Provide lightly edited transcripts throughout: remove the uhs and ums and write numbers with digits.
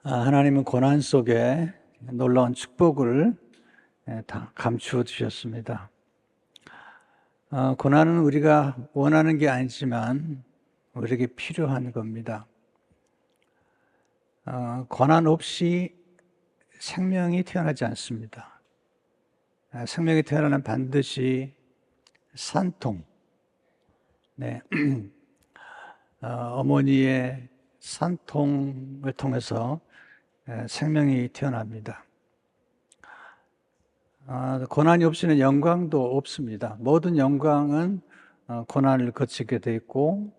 하나님은 고난 속에 놀라운 축복을 다 감추어 주셨습니다. 고난은 우리가 원하는 게 아니지만 우리에게 필요한 겁니다. 고난 없이 생명이 태어나지 않습니다. 생명이 태어나는 반드시 산통, 어머니의 산통을 통해서 생명이 태어납니다. 고난이 없이는 영광도 없습니다. 모든 영광은 고난을 거치게 돼 있고,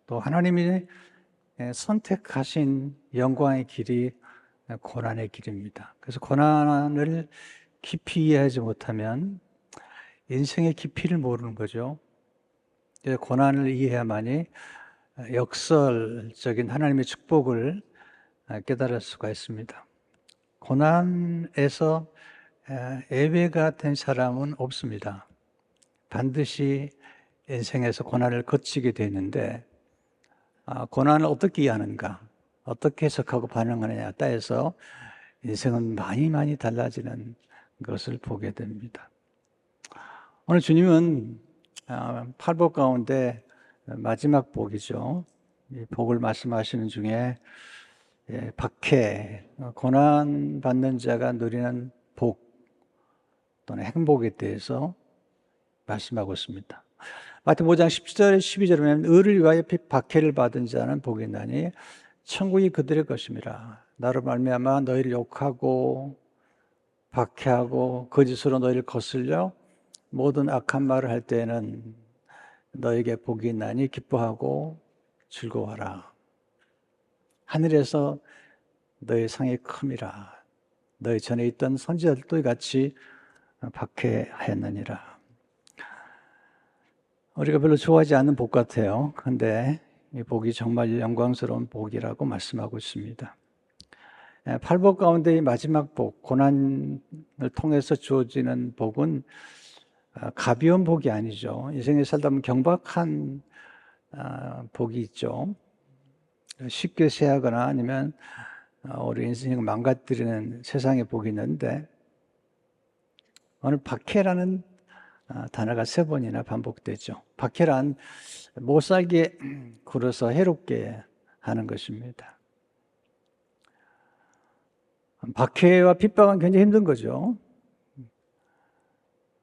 또 하나님이 선택하신 영광의 길이 고난의 길입니다. 그래서 고난을 깊이 이해하지 못하면 인생의 깊이를 모르는 거죠. 고난을 이해해야만이 역설적인 하나님의 축복을 깨달을 수가 있습니다. 고난에서 예외가 된 사람은 없습니다. 반드시 인생에서 고난을 거치게 되는데, 고난을 어떻게 이해하는가, 어떻게 해석하고 반응하느냐에 따라서 인생은 많이 달라지는 것을 보게 됩니다. 오늘 주님은 팔복 가운데 마지막 복이죠. 이 복을 말씀하시는 중에 박해, 고난받는 자가 누리는 복 또는 행복에 대해서 말씀하고 있습니다. 마태복음 5장 10절 12절에 보면 의를 위하여 박해를 받은 자는 복이 있나니 천국이 그들의 것임이라. 나로 말미암아 너희를 욕하고 박해하고 거짓으로 너희를 거슬려 모든 악한 말을 할 때에는 너에게 복이 있나니 기뻐하고 즐거워하라. 하늘에서 너희 상이 큼이라. 너희 전에 있던 선지자들도 같이 박해하였느니라. 우리가 별로 좋아하지 않는 복 같아요. 그런데 이 복이 정말 영광스러운 복이라고 말씀하고 있습니다. 팔복 가운데 이 마지막 복, 고난을 통해서 주어지는 복은 가벼운 복이 아니죠. 인생에 살다 보면 경박한 복이 있죠. 쉽게 쇠하거나 아니면 우리 인생을 망가뜨리는 세상의 복이 있는데, 오늘 박해라는 단어가 3번이나 반복되죠. 박해란 못살게 굴어서 해롭게 하는 것입니다. 박해와 핍박은 굉장히 힘든 거죠.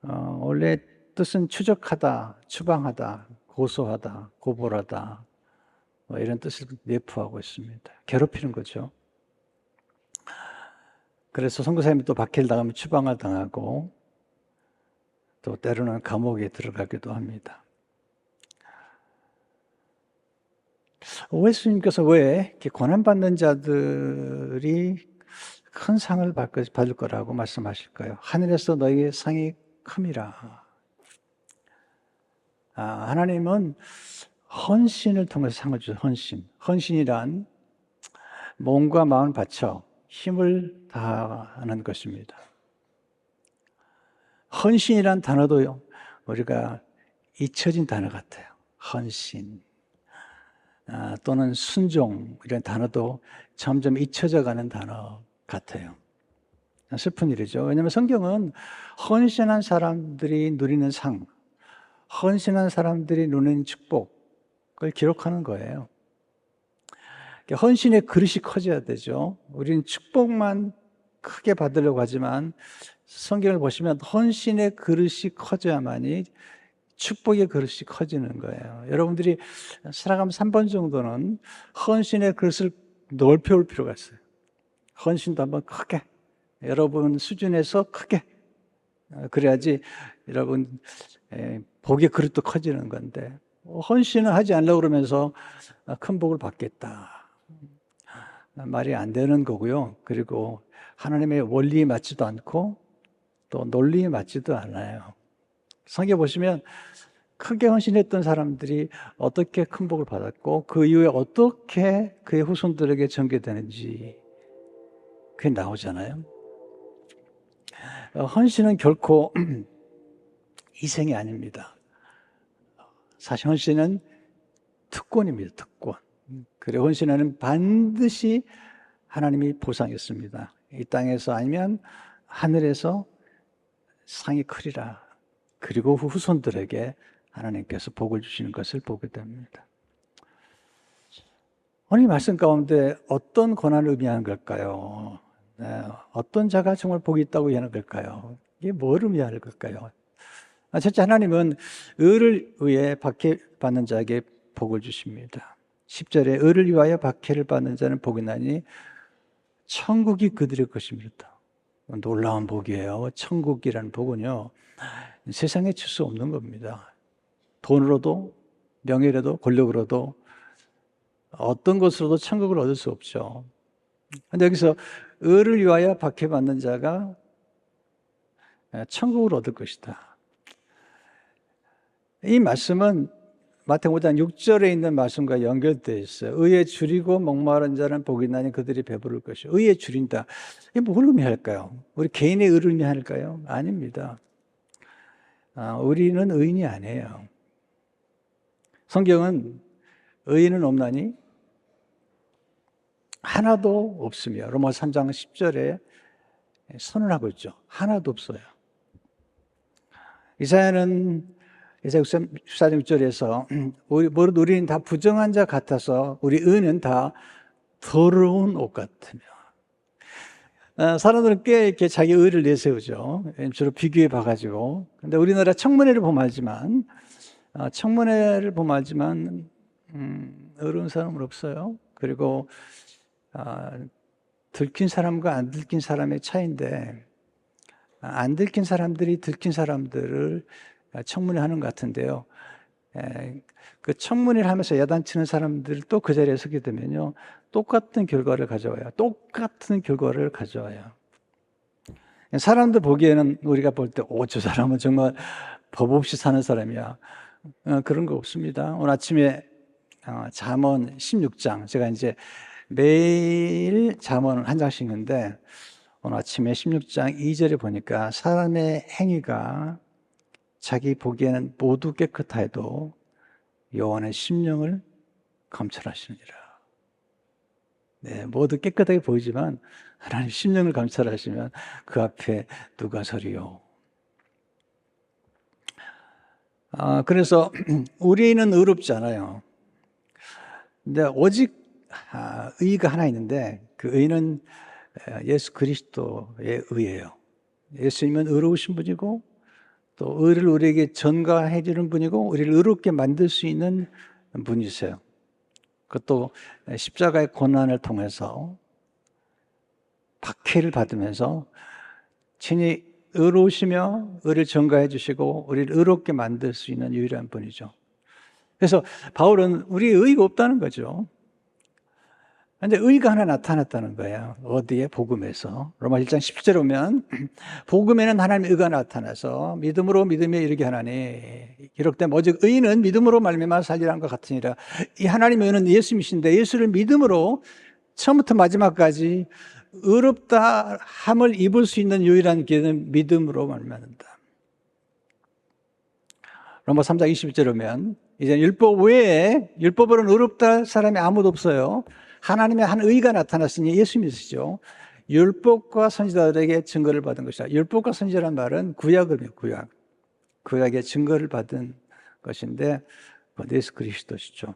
원래 뜻은 추적하다, 추방하다, 고소하다, 고발하다, 이런 뜻을 내포하고 있습니다. 괴롭히는 거죠. 그래서 선교사님이 또 박해를 당하면 추방을 당하고 또 때로는 감옥에 들어가기도 합니다. 예수님께서 왜 이렇게 고난받는 자들이 큰 상을 받을 거라고 말씀하실까요? 하늘에서 너희의 상이 큼이라. 하나님은 헌신을 통해서 상을 주셔요. 헌신이란 몸과 마음을 바쳐 힘을 다하는 것입니다. 헌신이란 단어도 우리가 잊혀진 단어 같아요. 헌신 또는 순종, 이런 단어도 점점 잊혀져 가는 단어 같아요. 슬픈 일이죠. 왜냐하면 성경은 헌신한 사람들이 누리는 상, 헌신한 사람들이 누리는 축복을 기록하는 거예요. 헌신의 그릇이 커져야 되죠. 우리는 축복만 크게 받으려고 하지만 성경을 보시면 헌신의 그릇이 커져야만이 축복의 그릇이 커지는 거예요. 여러분들이 살아가면서 3번 정도는 헌신의 그릇을 넓혀올 필요가 있어요. 헌신도 한번 크게, 여러분 수준에서 크게, 그래야지 여러분 복의 그릇도 커지는 건데, 헌신을 하지 않으려고 그러면서 큰 복을 받겠다, 말이 안 되는 거고요. 그리고 하나님의 원리에 맞지도 않고 또 논리에 맞지도 않아요. 성경 보시면 크게 헌신했던 사람들이 어떻게 큰 복을 받았고 그 이후에 어떻게 그의 후손들에게 전개되는지 그게 나오잖아요. 헌신은 결코 희생이 아닙니다. 사실 헌신은 특권입니다. 특권. 그래, 헌신은 반드시 하나님이 보상했습니다. 이 땅에서 아니면 하늘에서 상이 크리라. 그리고 후손들에게 하나님께서 복을 주시는 것을 보게 됩니다. 오늘 이 말씀 가운데 어떤 고난을 의미하는 걸까요? 네, 어떤 자가 정말 복이 있다고 얘기하는 걸까요? 이게 뭘 의미하는 걸까요? 첫째, 하나님은 의를 위해 박해받는 자에게 복을 주십니다. 10절에 의를 위하여 박해를 받는 자는 복이 나니 천국이 그들의 것입니다. 놀라운 복이에요. 천국이라는 복은요, 세상에 줄 수 없는 겁니다. 돈으로도 명예로도 권력으로도 어떤 것으로도 천국을 얻을 수 없죠. 그런데 여기서 의를 위하여 박해받는 자가 천국을 얻을 것이다. 이 말씀은 마태복음 5장 6절에 있는 말씀과 연결되어 있어요. 의에 줄이고 목마른 자는 복이 나니 그들이 배부를 것이요. 의에 줄인다. 이게 뭘 의미할까요? 우리 개인의 의를 의미할까요? 아닙니다. 우리는 의인이 아니에요. 성경은 의인은 없나니 하나도 없으며 로마서 3장 10절에 선언하고 있죠. 하나도 없어요. 이사야는 이사야 64장 6절에서 우리는 다 부정한 자 같아서 우리 의는 다 더러운 옷 같으며. 사람들은 꽤 이렇게 자기 의를 내세우죠. 주로 비교해 봐가지고. 근데 우리나라 청문회를 보면 알지만 어려운 사람은 없어요. 그리고 들킨 사람과 안 들킨 사람의 차이인데, 안 들킨 사람들이 들킨 사람들을 청문회하는 것 같은데요. 그 청문회를 하면서 야단치는 사람들 또 그 자리에 서게 되면요, 똑같은 결과를 가져와요. 사람들 보기에는 우리가 볼 때, 저 사람은 정말 법 없이 사는 사람이야. 그런 거 없습니다. 오늘 아침에 잠언 16장, 제가 이제 매일 잠언 한 장씩 읽는데 오늘 아침에 16장 2절에 보니까 사람의 행위가 자기 보기에는 모두 깨끗하여도 여호와는 심령을 감찰하시느니라. 네, 모두 깨끗하게 보이지만 하나님 심령을 감찰하시면 그 앞에 누가 서리요. 그래서 우리는 의롭지 않아요. 근데 오직 의가 하나 있는데 그 의는 예수 그리스도의 의예요. 예수님은 의로우신 분이고 또 의를 우리에게 전가해 주는 분이고 우리를 의롭게 만들 수 있는 분이세요. 그것도 십자가의 고난을 통해서 박해를 받으면서 친히 의로우시며 의를 전가해 주시고 우리를 의롭게 만들 수 있는 유일한 분이죠. 그래서 바울은 우리의 의가 없다는 거죠. 근데 의가 하나 나타났다는 거예요. 어디에? 복음에서. 로마 1장 10절에 보면 복음에는 하나님의 의가 나타나서 믿음으로 믿음에 이르게 하나니 기록된 오직 의인은 믿음으로 말미암아 살리라는 것 같으니라. 이 하나님의 의는 예수님이신데 예수를 믿음으로 처음부터 마지막까지 의롭다 함을 입을 수 있는 유일한 길은 믿음으로 말미암는다. 로마 3장 21절에 보면 이제 율법 외에 율법으로는 의롭다 사람이 아무도 없어요. 하나님의 한 의가 나타났으니 예수님이시죠. 율법과 선지자들에게 증거를 받은 것이다. 율법과 선지자란 말은 구약을 구약의 증거를 받은 것인데 예수 그리스도시죠.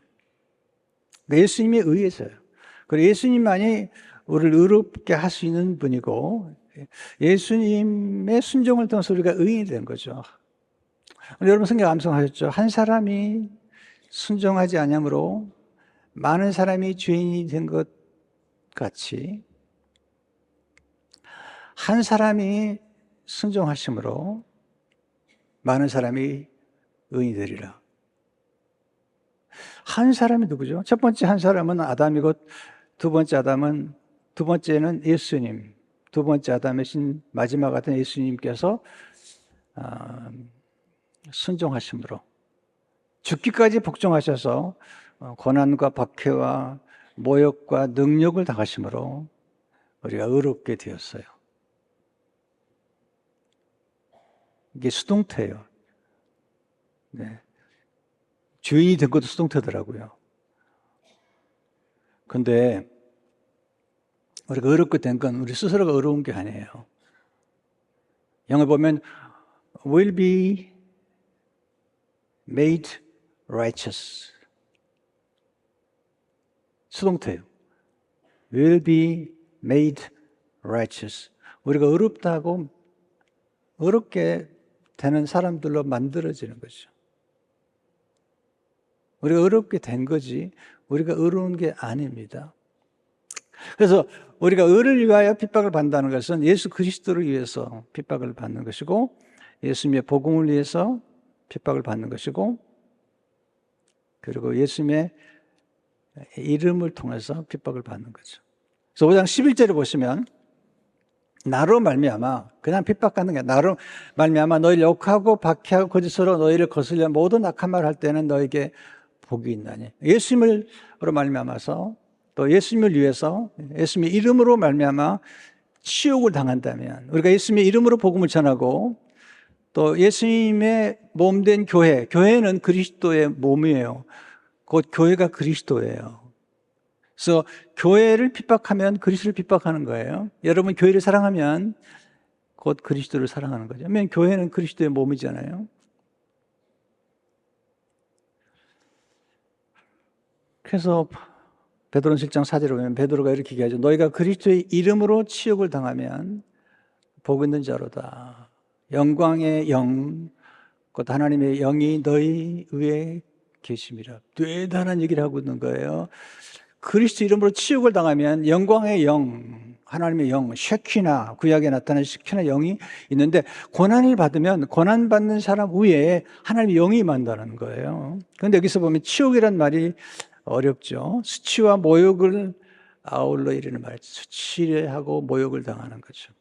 예수님이 의에서요. 그리고 예수님만이 우리를 의롭게 할 수 있는 분이고 예수님의 순종을 통해서 우리가 의인이 된 거죠. 여러분 성경 암송하셨죠. 한 사람이 순종하지 아니함으로 많은 사람이 죄인이 된 것 같이 한 사람이 순종하심으로 많은 사람이 의인이 되리라. 한 사람이 누구죠? 첫 번째 한 사람은 아담이고 두 번째는 예수님, 두 번째 아담이신 마지막 같은 예수님께서 순종하심으로 죽기까지 복종하셔서 고난과 박해와 모욕과 능력을 당하심으로 우리가 의롭게 되었어요. 이게 수동태예요. 네. 주인이 된 것도 수동태더라고요. 근데 우리가 어렵게 된 건 우리 스스로가 어려운 게 아니에요. 영어 보면 will be made righteous. 수동태예요. will be made righteous. 우리가 어렵게 되는 사람들로 만들어지는 거죠. 우리가 어렵게 된 거지 우리가 어려운 게 아닙니다. 그래서 우리가 의를 위하여 핍박을 받는다는 것은 예수 그리스도를 위해서 핍박을 받는 것이고 예수님의 복음을 위해서 핍박을 받는 것이고 그리고 예수님의 이름을 통해서 핍박을 받는 거죠. 그래서 5장 11절에 보시면 나로 말미암아 그냥 핍박하는 게 나로 말미암아 너희를 욕하고 박해하고 거짓으로 너희를 거슬려 모든 악한 말을 할 때는 너에게 복이 있나니. 예수님으로 말미암아서 또 예수님을 위해서 예수님의 이름으로 말미암아 치욕을 당한다면 우리가 예수님의 이름으로 복음을 전하고 또 예수님의 몸된 교회는 그리스도의 몸이에요. 곧 교회가 그리스도예요. 그래서 교회를 핍박하면 그리스도를 핍박하는 거예요. 여러분 교회를 사랑하면 곧 그리스도를 사랑하는 거죠. 왜냐하면 교회는 그리스도의 몸이잖아요. 그래서 베드로는 7장 4절에 보면 베드로가 이렇게 얘기하죠. 너희가 그리스도의 이름으로 치욕을 당하면 복 있는 자로다. 영광의 영, 곧 하나님의 영이 너희 위에 계심이라. 대단한 얘기를 하고 있는 거예요. 그리스도 이름으로 치욕을 당하면 영광의 영, 하나님의 영, 쉐키나, 구약에 나타난 쉐키나 영이 있는데 고난을 받으면 고난받는 사람 위에 하나님의 영이 임한다는 거예요. 그런데 여기서 보면 치욕이란 말이 어렵죠. 수치와 모욕을 아울러 이르는 말이죠. 수치하고 모욕을 당하는 거죠.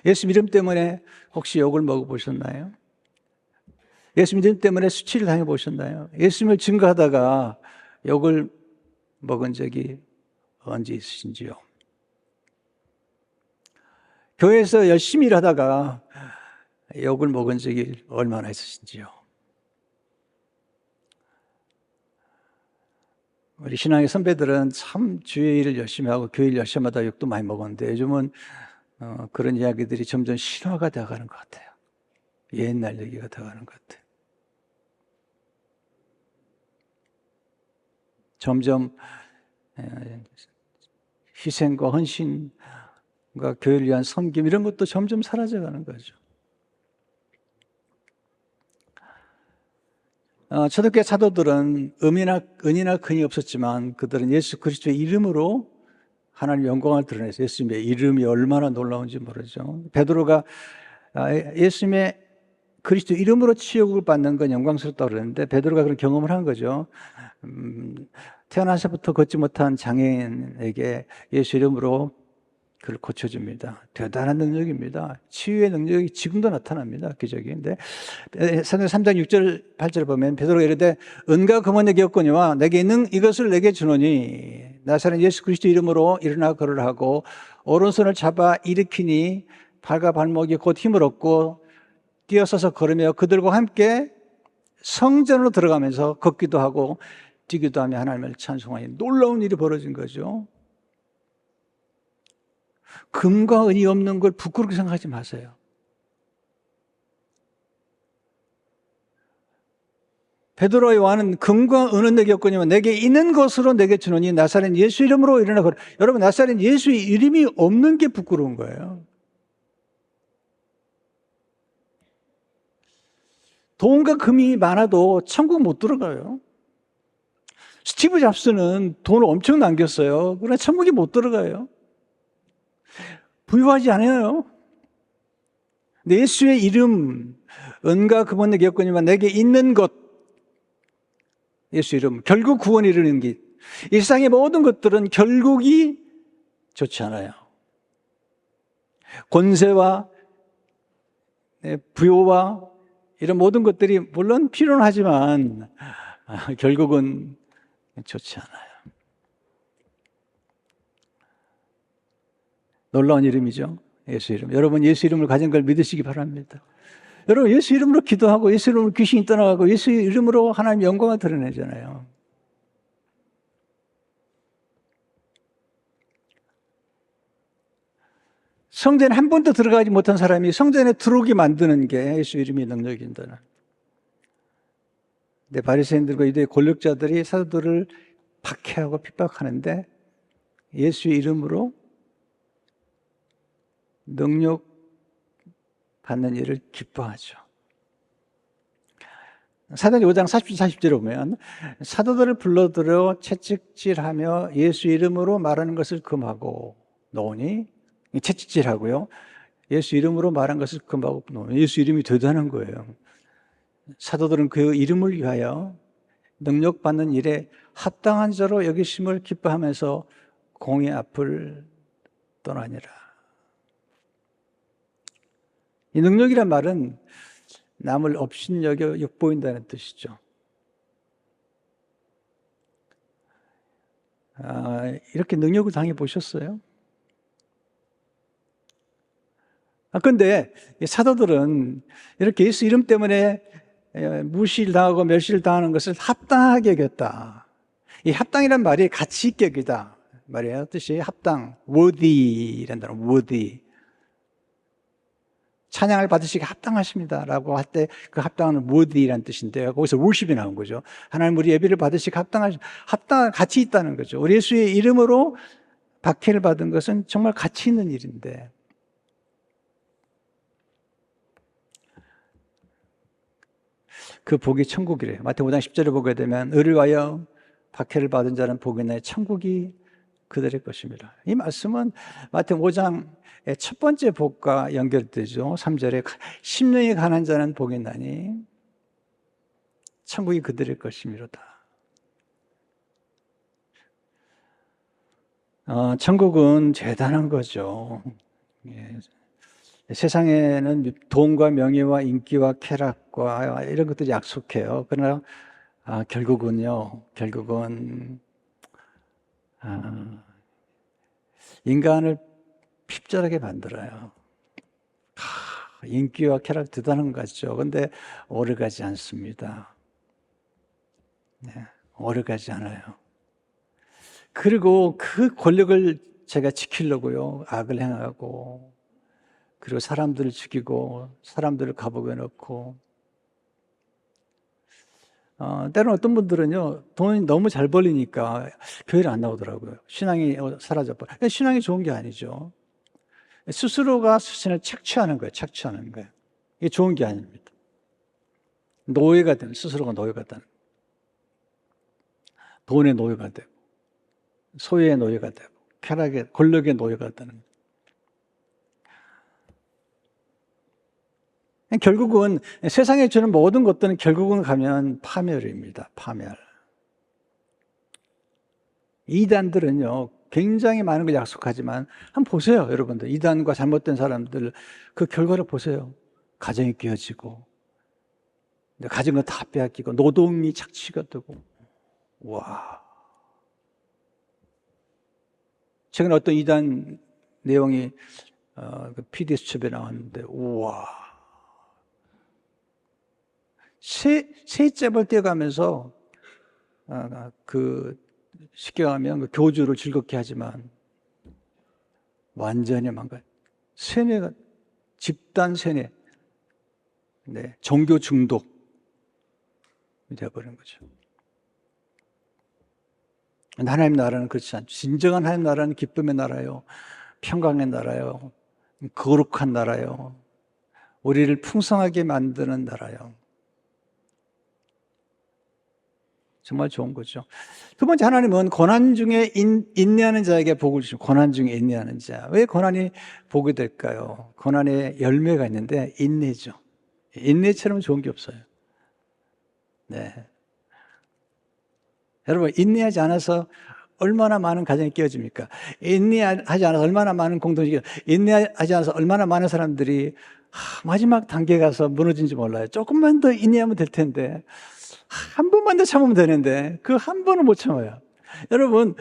예수 이름 때문에 혹시 욕을 먹어보셨나요? 예수 이름 때문에 수치를 당해보셨나요? 예수님을 증거하다가 욕을 먹은 적이 언제 있으신지요? 교회에서 열심히 일하다가 욕을 먹은 적이 얼마나 있으신지요? 우리 신앙의 선배들은 참 주의 일을 열심히 하고 교회 일 열심히 하다 욕도 많이 먹었는데 요즘은 그런 이야기들이 점점 신화가 되어가는 것 같아요. 옛날 얘기가 되어가는 것 같아요. 점점 희생과 헌신과 교회를 위한 섬김 이런 것도 점점 사라져가는 거죠. 초대교회 사도들은 은이나 근이 없었지만 그들은 예수 그리스도의 이름으로 하나님 영광을 드러내서 예수님의 이름이 얼마나 놀라운지 모르죠. 베드로가 예수님의 그리스도 이름으로 치욕을 받는 건 영광스럽다고 그러는데 베드로가 그런 경험을 한 거죠. 태어나서부터 걷지 못한 장애인에게 예수 이름으로 그를 고쳐줍니다. 대단한 능력입니다. 치유의 능력이 지금도 나타납니다. 기적인데 사도행전 3장 6절 8절을 보면 베드로가 이르되 은과 금은 내게 없거니와 내게 있는 이것을 내게 주노니 나사렛 예수 그리스도 이름으로 일어나 걸으라 하고 오른손을 잡아 일으키니 발과 발목이 곧 힘을 얻고 뛰어서서 걸으며 그들과 함께 성전으로 들어가면서 걷기도 하고 뛰기도 하며 하나님을 찬송하니 놀라운 일이 벌어진 거죠. 금과 은이 없는 걸 부끄럽게 생각하지 마세요. 베드로와 요한은 금과 은은 내게 없거니와 내게 있는 것으로 내게 주노니 나사렛 예수 이름으로 일어나 걸으라. 여러분 나사렛 예수의 이름이 없는 게 부끄러운 거예요. 돈과 금이 많아도 천국 못 들어가요. 스티브 잡스는 돈을 엄청 남겼어요. 그러나 천국에 못 들어가요. 부유하지 않아요. 근데 예수의 이름, 은과 금은 내게 없거니와 내게 있는 것, 예수 이름, 결국 구원에 이르는 길. 일상의 모든 것들은 결국이 좋지 않아요. 권세와 부요와 이런 모든 것들이 물론 필요는 하지만 결국은 좋지 않아요. 놀라운 이름이죠. 예수 이름. 여러분 예수 이름을 가진 걸 믿으시기 바랍니다. 여러분 예수 이름으로 기도하고 예수 이름으로 귀신이 떠나가고 예수 이름으로 하나님의 영광을 드러내잖아요. 성전에 한 번도 들어가지 못한 사람이 성전에 들어오게 만드는 게 예수 이름의 능력입니다. 근데 바리새인들과 유대 권력자들이 사도들을 박해하고 핍박하는데 예수의 이름으로 능력 받는 일을 기뻐하죠. 사도행 5장 40절에 보면 사도들을 불러들여 채찍질하며 예수 이름으로 말하는 것을 금하고 놓으니, 채찍질하고요, 예수 이름으로 말한 것을 금하고 놓으니 예수 이름이 대단한 거예요. 사도들은 그 이름을 위하여 능력받는 일에 합당한 자로 여기심을 기뻐하면서 공의 앞을 떠나니라. 이 능력이란 말은 남을 업신여겨 욕보인다는 뜻이죠. 이렇게 능력을 당해 보셨어요? 그런데 사도들은 이렇게 예수 이름 때문에 무시를 당하고 멸시를 당하는 것을 합당하게 여겼다. 이 합당이란 말이 가치 있게 여기다 말이에요. 뜻이 합당, worthy라는 단어, worthy. 찬양을 받으시기 합당하십니다라고 할 때 그 합당은 worthy라는 뜻인데요. 거기서 worship이 나온 거죠. 하나님 우리 예배를 받으시기 합당한 가치 있다는 거죠. 우리 예수의 이름으로 박해를 받은 것은 정말 가치 있는 일인데, 그 복이 천국이래요. 마태복음 5장 10절에 보게 되면 의를 위하여 박해를 받은 자는 복이 있나니 천국이 그들의 것입니다. 이 말씀은 마태복음 5장의 첫 번째 복과 연결되죠. 3절에 심령이 가난 자는 복이 있나니 천국이 그들의 것이미로다. 천국은 대단한 거죠. 예. 세상에는 돈과 명예와 인기와 쾌락과 이런 것들이 약속해요. 그러나 결국은 인간을 핍절하게 만들어요. 인기와 쾌락 대단한 것 같죠. 그런데 오래가지 않습니다. 네, 오래가지 않아요. 그리고 그 권력을 제가 지키려고요, 악을 행하고, 그리고 사람들을 죽이고 사람들을 감옥에 넣고, 때로는 어떤 분들은요, 돈이 너무 잘 벌리니까 교회를 안 나오더라고요. 신앙이 사라져버려요. 신앙이 좋은 게 아니죠. 스스로가 스스로를 착취하는 거예요. 착취하는 거예요. 이게 좋은 게 아닙니다. 노예가 되는, 스스로가 노예가 되는, 돈의 노예가 되고 소유의 노예가 되고 쾌락의, 권력의 노예가 되는. 결국은 세상에 주는 모든 것들은 결국은 가면 파멸입니다. 파멸. 이단들은요, 굉장히 많은 걸 약속하지만 한번 보세요, 여러분들. 이단과 잘못된 사람들 그 결과를 보세요. 가정이 깨어지고, 가진 거 다 빼앗기고, 노동이 착취가 되고. 와. 최근에 어떤 이단 내용이 그 PD 수첩에 나왔는데, 우와. 세잽을 떼어가면서 쉽게 가면 그 교주를 즐겁게 하지만 완전히 망가져. 세뇌가, 집단 세뇌, 네, 종교 중독이 되어버린 거죠. 하나님 나라는 그렇지 않죠. 진정한 하나님 나라는 기쁨의 나라요, 평강의 나라요, 거룩한 나라요, 우리를 풍성하게 만드는 나라요. 정말 좋은 거죠. 두 번째, 하나님은 고난 중에 인내하는 자에게 복을 주시고, 고난 중에 인내하는 자. 왜 고난이 복이 될까요? 고난에 열매가 있는데 인내죠. 인내처럼 좋은 게 없어요. 네. 여러분, 인내하지 않아서 얼마나 많은 가정이 깨어집니까? 인내하지 않아서 얼마나 많은 공동체가, 인내하지 않아서 얼마나 많은 사람들이 마지막 단계에 가서 무너진지 몰라요. 조금만 더 인내하면 될 텐데, 한 번만 더 참으면 되는데 그 한 번은 못 참아요. 여러분,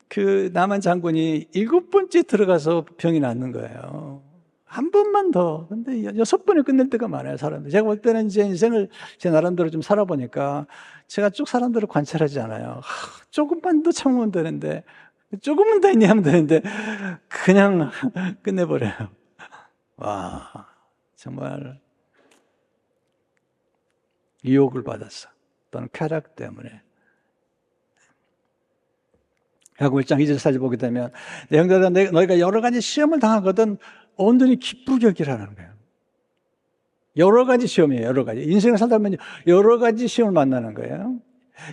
그 나만 장군이 7번째 들어가서 병이 낫는 거예요. 한 번만 더. 근데 6번에 끝낼 때가 많아요, 사람들. 제가 볼 때는 이제 인생을 제 나름대로 좀 살아보니까 제가 쭉 사람들을 관찰하지 않아요. 조금만 더 참으면 되는데 조금만 더 있니 하면 되는데 그냥 끝내버려요. 와, 정말 유혹을 받았어. 또는 쾌락 때문에. 야고보 1장 2절 보게 되면 형제들아 너희가 여러 가지 시험을 당하거든 온전히 기쁘게 여기라는 거예요. 여러 가지 시험이에요. 여러 가지. 인생을 살다 보면 여러 가지 시험을 만나는 거예요.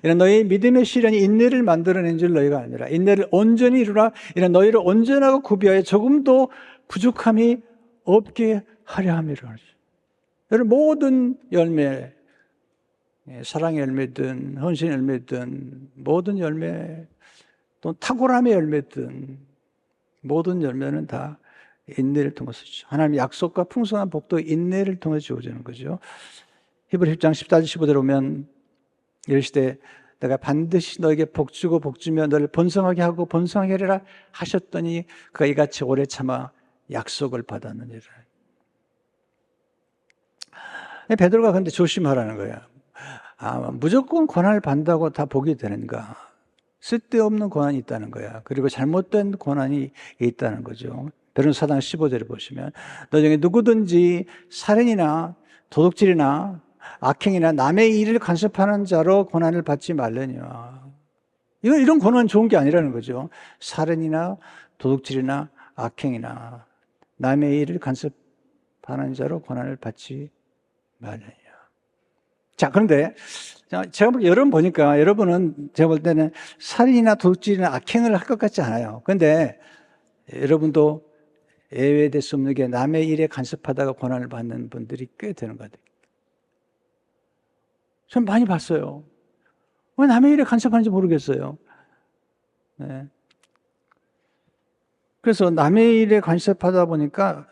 이런 너희 믿음의 시련이 인내를 만들어낸 줄 너희가 아니라 인내를 온전히 이루라. 이런 너희를 온전하고 구비하여 조금도 부족함이 없게 하려 함이라. 여러분 모든 열매, 사랑의 열매든 헌신의 열매든 모든 열매 또 탁월함의 열매든 모든 열매는 다 인내를 통해서 주죠. 하나님의 약속과 풍성한 복도 인내를 통해 주어지는 거죠. 히브리 10장 14절 15절 보면 이르시되 내가 반드시 너에게 복주고 복주며 너를 번성하게 하고 번성하게 하리라 하셨더니 그가 이같이 오래 참아 약속을 받았느니라. 베드로가 근데 조심하라는 거예요. 무조건 고난을 받는다고 다 복이 되는가? 쓸데없는 고난이 있다는 거야. 그리고 잘못된 고난이 있다는 거죠. 베드로서 4장 15절을 보시면 너 중에 누구든지 살인이나 도둑질이나 악행이나 남의 일을 간섭하는 자로 고난을 받지 말려니와. 이런 고난은 좋은 게 아니라는 거죠. 살인이나 도둑질이나 악행이나 남의 일을 간섭하는 자로 고난을 받지 말려니와. 자, 그런데 제가 여러분 보니까 여러분은 제가 볼 때는 살인이나 도둑질이나 악행을 할 것 같지 않아요. 그런데 여러분도 예외될 수 없는 게 남의 일에 간섭하다가 고난을 받는 분들이 꽤 되는 것 같아요. 전 많이 봤어요. 왜 남의 일에 간섭하는지 모르겠어요. 네. 그래서 남의 일에 간섭하다 보니까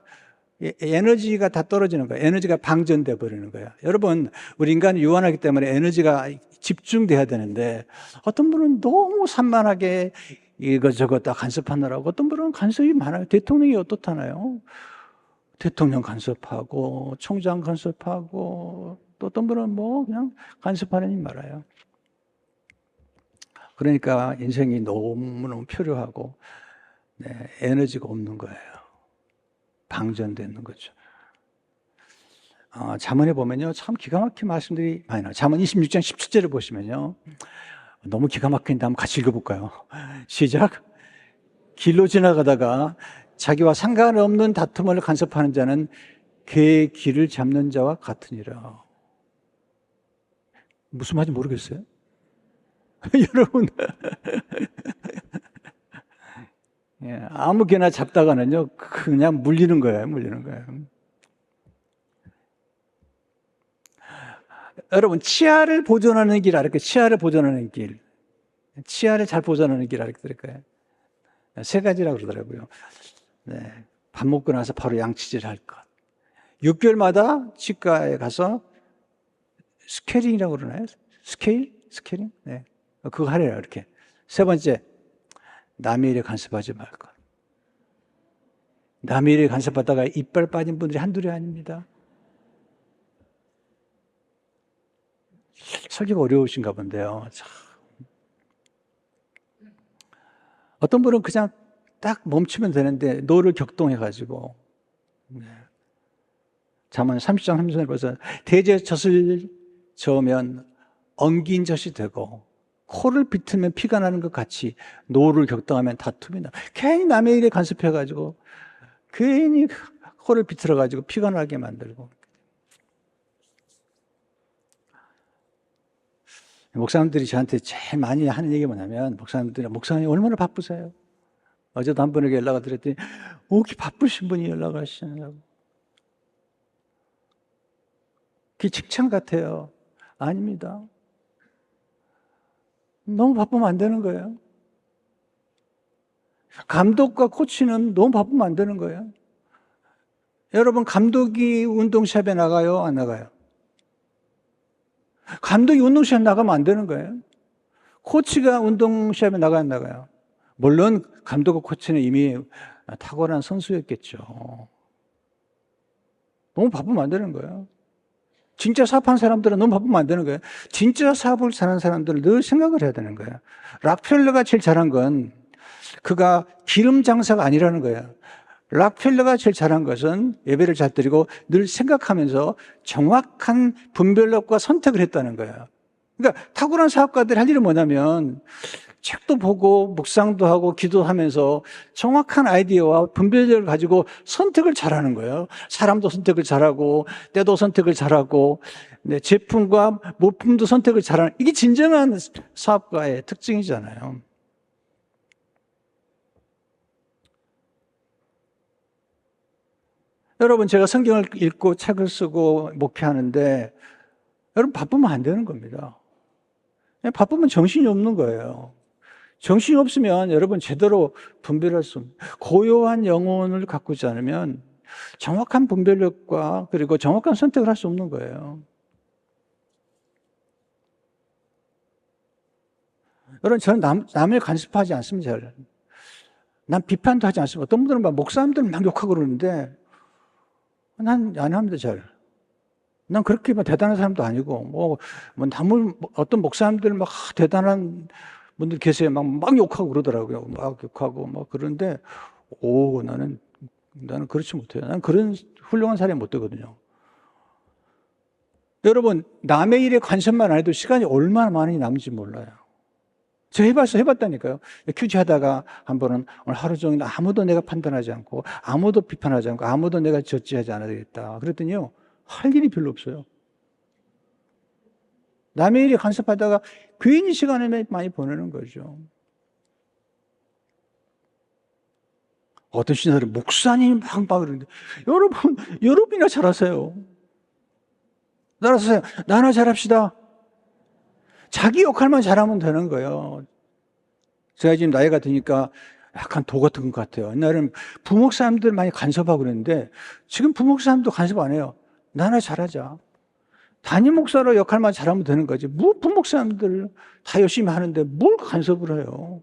에너지가 다 떨어지는 거예요. 에너지가 방전돼 버리는 거예요. 여러분, 우리 인간은 유한하기 때문에 에너지가 집중돼야 되는데 어떤 분은 너무 산만하게 이것저것 다 간섭하느라고 어떤 분은 간섭이 많아요. 대통령이 어떻다나요? 대통령 간섭하고 총장 간섭하고 또 어떤 분은 뭐 그냥 간섭하는 일 말아요. 그러니까 인생이 너무너무 표류하고 에너지가 없는 거예요. 방전되는 거죠. 잠언에 보면요, 참 기가 막힌 말씀들이 많이 나와요. 잠언 26장 17절을 보시면요, 너무 기가 막힌데 한번 같이 읽어볼까요? 시작. 길로 지나가다가 자기와 상관없는 다툼을 간섭하는 자는 그의 길을 잡는 자와 같으니라. 무슨 말인지 모르겠어요? 여러분, 아무개나 잡다가는요, 그냥 물리는 거예요, 물리는 거예요. 여러분, 치아를 보존하는 길 알을까요? 치아를 보존하는 길. 치아를 잘 보존하는 길 알을까요? 3가지라고 그러더라고요. 네. 밥 먹고 나서 바로 양치질 할 것. 6개월마다 치과에 가서 스케일링이라고 그러나요? 스케일링? 네. 그거 하래요, 이렇게. 3번째, 남의 일에 간섭하지 말 것. 남의 일에 간섭하다가 이빨 빠진 분들이 한둘이 아닙니다. 설교가 어려우신가 본데요. 참. 어떤 분은 그냥 딱 멈추면 되는데 노를 격동해가지고 잠언 30장 30절에 보서 대제 젖을 저으면 엉긴 젖이 되고 코를 비틀면 피가 나는 것 같이 노를 격동하면 다툼이 나. 괜히 남의 일에 간섭해가지고 괜히 코를 비틀어가지고 피가 나게 만들고. 목사님들이 저한테 제일 많이 하는 얘기가 뭐냐면 목사님 얼마나 바쁘세요? 어제도 한 분에게 연락을 드렸더니 이렇게 바쁘신 분이 연락을 하시냐고. 그게 직장 같아요. 아닙니다. 너무 바쁘면 안 되는 거예요. 감독과 코치는 너무 바쁘면 안 되는 거예요. 여러분, 감독이 운동샵에 나가요? 안 나가요? 감독이 운동시합 나가면 안 되는 거예요. 코치가 운동시합에 나가야 안 나가요. 물론 감독과 코치는 이미 탁월한 선수였겠죠. 너무 바쁘면 안 되는 거예요. 진짜 사업하는 사람들은 너무 바쁘면 안 되는 거예요. 진짜 사업을 잘하는 사람들은 늘 생각을 해야 되는 거예요. 락펠러가 제일 잘한 건 그가 기름 장사가 아니라는 거예요. 락펠러가 제일 잘한 것은 예배를 잘 드리고 늘 생각하면서 정확한 분별력과 선택을 했다는 거예요. 그러니까 탁월한 사업가들이 할 일은 뭐냐면 책도 보고 묵상도 하고 기도하면서 정확한 아이디어와 분별력을 가지고 선택을 잘하는 거예요. 사람도 선택을 잘하고 때도 선택을 잘하고 제품과 모품도 선택을 잘하는, 이게 진정한 사업가의 특징이잖아요. 여러분, 제가 성경을 읽고 책을 쓰고 목회하는데 여러분 바쁘면 안 되는 겁니다. 바쁘면 정신이 없는 거예요. 정신이 없으면 여러분 제대로 분별할 수 없는, 고요한 영혼을 가꾸지 않으면 정확한 분별력과 그리고 정확한 선택을 할 수 없는 거예요. 여러분, 저는 남을 간섭하지 않습니다. 난 비판도 하지 않습니다. 어떤 분들은 막 목사님들은 막 욕하고 그러는데 난 안 합니다, 잘. 난 그렇게 대단한 사람도 아니고, 어떤 목사님들 막 대단한 분들 계세요. 막 욕하고 그러더라고요. 막 욕하고 막 그러는데, 나는 그렇지 못해요. 나는 그런 훌륭한 사람이 못 되거든요. 여러분, 남의 일에 관심만 안 해도 시간이 얼마나 많이 남는지 몰라요. 제가 해봤다니까요. 큐지 하다가 한 번은 오늘 하루 종일 아무도 내가 판단하지 않고, 아무도 비판하지 않고, 아무도 내가 저지하지 않아야 되겠다. 그랬더니요, 할 일이 별로 없어요. 남의 일에 간섭하다가 괜히 시간을 많이 보내는 거죠. 어떤 신사들은 목사님 막 그러는데, 여러분이나 잘하세요. 나나 잘합시다. 자기 역할만 잘하면 되는 거예요. 제가 지금 나이가 드니까 약간 도 같은 것 같아요. 옛날에는 부목사님들 많이 간섭하고 그랬는데 지금 부목사님도 간섭 안 해요. 나나 잘하자. 담임 목사로 역할만 잘하면 되는 거지. 뭐 부목사님들 다 열심히 하는데 뭘 간섭을 해요.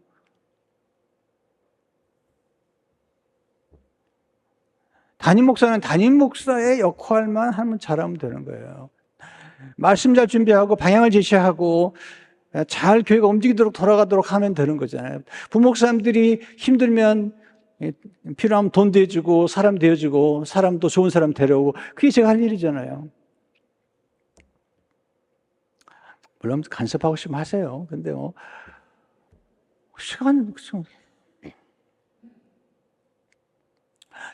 담임 목사는 담임 목사의 역할만 하면 잘하면 되는 거예요. 말씀 잘 준비하고 방향을 제시하고 잘 교회가 움직이도록 돌아가도록 하면 되는 거잖아요. 부목사님들이 힘들면 필요하면 돈 대주고 사람 대주고 사람도 좋은 사람 데려오고, 그게 제가 할 일이잖아요. 물론 간섭하고 싶으면 하세요. 근데 시간,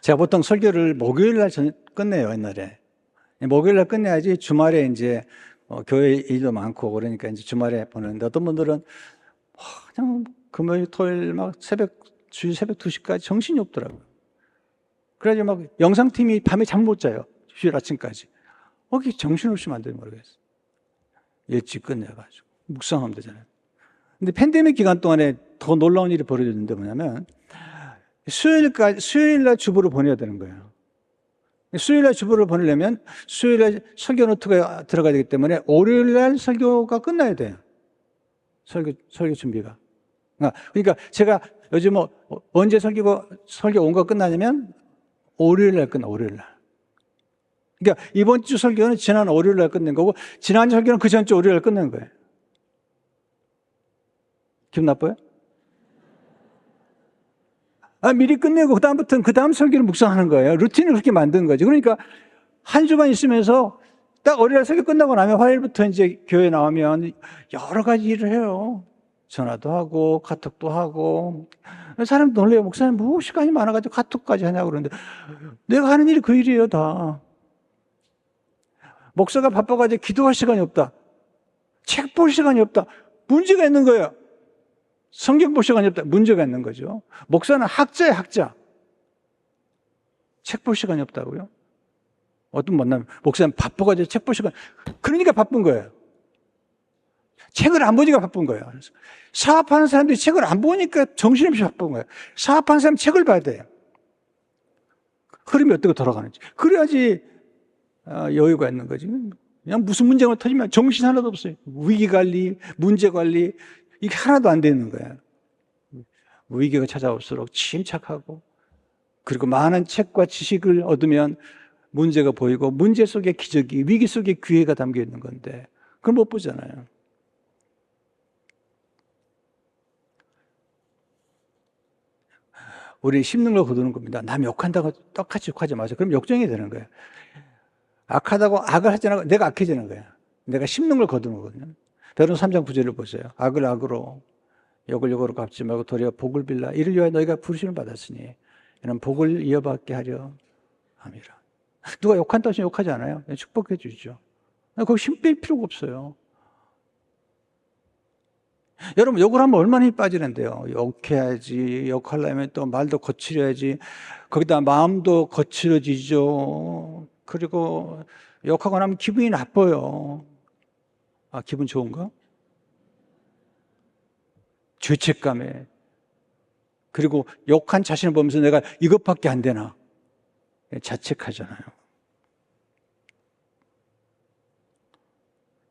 제가 보통 설교를 목요일 날 끝내요, 옛날에. 목요일 날 끝내야지 주말에 이제 교회 일도 많고 그러니까 이제 주말에 보는데, 어떤 분들은 그냥 금요일, 토요일 주일 새벽 2시까지 정신이 없더라고요. 그래가지고 막 영상팀이 밤에 잠 못 자요. 주일 아침까지. 그게 정신없이 만드는 모르겠어요. 일찍 끝내가지고. 묵상하면 되잖아요. 근데 팬데믹 기간 동안에 더 놀라운 일이 벌어졌는데 뭐냐면, 수요일날 주보를 보내야 되는 거예요. 수요일날 주보를 보내려면 수요일날 설교 노트가 들어가야 되기 때문에 월요일날 설교가 끝나야 돼요. 설교 준비가. 그러니까 제가 요즘 언제 설교 온 거 끝나냐면 월요일날 끝나, 월요일날. 그러니까 이번 주 설교는 지난 월요일날 끝낸 거고, 지난 설교는 그 전주 월요일날 끝낸 거예요. 기분 나빠요? 미리 끝내고 그다음부터는 그 다음 설교를 묵상하는 거예요. 루틴을 그렇게 만든 거죠. 그러니까 한 주간 있으면서 딱 월요일 설교 끝나고 나면 화요일부터 이제 교회 나오면 여러 가지 일을 해요. 전화도 하고 카톡도 하고. 사람도 놀래요. 목사님 뭐 시간이 많아가지고 카톡까지 하냐고 그러는데, 내가 하는 일이 그 일이에요, 다. 목사가 바빠가지고 기도할 시간이 없다. 책 볼 시간이 없다. 문제가 있는 거예요. 성경 볼 시간이 없다. 문제가 있는 거죠. 목사는 학자예요, 학자. 책 볼 시간이 없다고요? 어떤 만나면 목사님 바빠가지고 책 볼 시간, 그러니까 바쁜 거예요. 책을 안 보니까 바쁜 거예요. 사업하는 사람들이 책을 안 보니까 정신없이 바쁜 거예요. 사업하는 사람은 책을 봐야 돼요. 흐름이 어떻게 돌아가는지. 그래야지 여유가 있는 거지. 그냥 무슨 문제가 터지면 정신 하나도 없어요. 위기관리, 문제관리, 이게 하나도 안 되는 거예요. 위기가 찾아올수록 침착하고, 그리고 많은 책과 지식을 얻으면 문제가 보이고, 문제 속에 기적이, 위기 속에 기회가 담겨 있는 건데 그걸 못 보잖아요. 우리 씹는 걸 거두는 겁니다. 남 욕한다고 똑같이 욕하지 마세요. 그럼 욕정이 되는 거예요. 악하다고 악을 하지 않고 내가 악해지는 거예요. 내가 씹는 걸 거두는 거거든요. 베드로서 3장 9절을 보세요. 악을 악으로 욕을 욕으로 갚지 말고 도리어 복을 빌라. 이를 위하여 너희가 부르심을 받았으니 이는 복을 이어받게 하려 함이라. 누가 욕한다고 해서 욕하지 않아요. 축복해 주시죠. 거기 힘 뺄 필요가 없어요. 여러분, 욕을 하면 얼마나 힘이 빠지는데요. 욕해야지, 욕하려면 또 말도 거칠어야지, 거기다 마음도 거칠어지죠. 그리고 욕하고 나면 기분이 나빠요. 아, 기분 좋은가? 죄책감에. 그리고 욕한 자신을 보면서 내가 이것밖에 안 되나? 자책하잖아요.